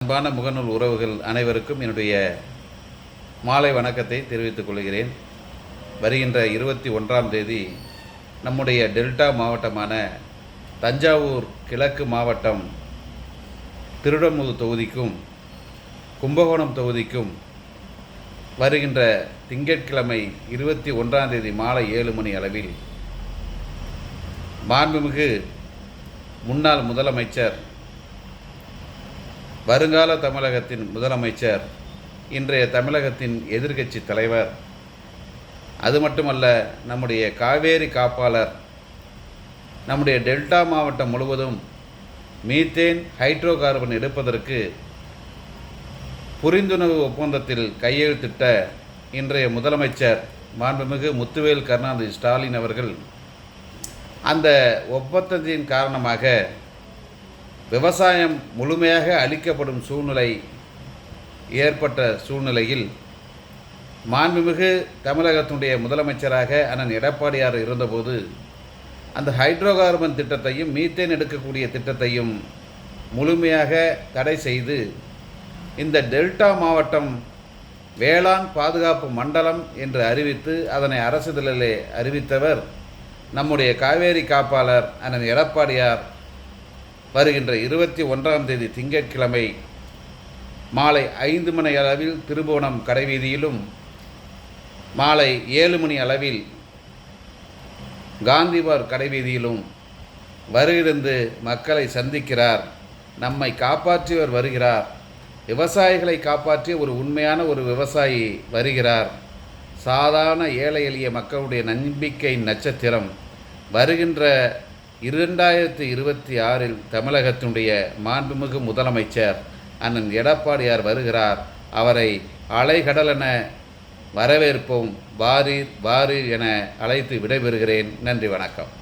அன்பான முகநூல் உறவுகள் அனைவருக்கும் என்னுடைய மாலை வணக்கத்தை தெரிவித்துக் கொள்கிறேன். வருகின்ற 21ஆம் தேதி நம்முடைய டெல்டா மாவட்டமான தஞ்சாவூர் கிழக்கு மாவட்டம் திருடமுது தொகுதிக்கும் கும்பகோணம் தொகுதிக்கும் வருகின்ற திங்கட்கிழமை 21ஆம் தேதி மாலை 7 மணி அளவில் மாண்புமிகு முன்னாள் முதலமைச்சர், வருங்கால தமிழகத்தின் முதலமைச்சர், இன்றைய தமிழகத்தின் எதிர்க்கட்சி தலைவர், அது மட்டுமல்ல நம்முடைய காவேரி காப்பாளர், நம்முடைய டெல்டா மாவட்டம் முழுவதும் மீத்தேன் ஹைட்ரோ கார்பன் எடுப்பதற்கு புரிந்துணர்வு ஒப்பந்தத்தில் கையெழுத்திட்ட இன்றைய முதலமைச்சர் மாண்புமிகு முத்துவேல் கருணாநிதி ஸ்டாலின் அவர்கள் அந்த ஒப்பந்தத்தின் காரணமாக விவசாயம் முழுமையாக அளிக்கப்படும் சூழ்நிலை ஏற்பட்ட சூழ்நிலையில் மாண்புமிகு தமிழகத்தினுடைய முதலமைச்சராக அண்ணன் எடப்பாடியார் இருந்தபோது அந்த ஹைட்ரோ கார்பன் திட்டத்தையும் மீத்தேன் எடுக்கக்கூடிய திட்டத்தையும் முழுமையாக தடை செய்து இந்த டெல்டா மாவட்டம் வேளாண் பாதுகாப்பு மண்டலம் என்று அறிவித்து அதனை அரசிதழிலே அறிவித்தவர் நம்முடைய காவேரி காப்பாளர் அண்ணன் எடப்பாடியார். வருகின்ற 21ஆம் தேதி திங்கட்கிழமை மாலை 5 மணி அளவில் திருபுவனம் கடைவீதியிலும் மாலை 7 மணி அளவில் காந்திபார் கடைவீதியிலும் வருகிருந்து மக்களை சந்திக்கிறார். நம்மை காப்பாற்றியவர் வருகிறார். விவசாயிகளை காப்பாற்றிய ஒரு உண்மையான ஒரு விவசாயி வருகிறார். சாதாரண ஏழை எளிய மக்களுடைய நம்பிக்கை நட்சத்திரம் வருகின்ற 2026இல் தமிழகத்தினுடைய மாண்புமிகு முதலமைச்சர் அண்ணன் எடப்பாடியார் வருகிறார். அவரை அலைகடலென வரவேற்போம். வாரீர் வாரீர் என அழைத்து விடைபெறுகிறேன். நன்றி, வணக்கம்.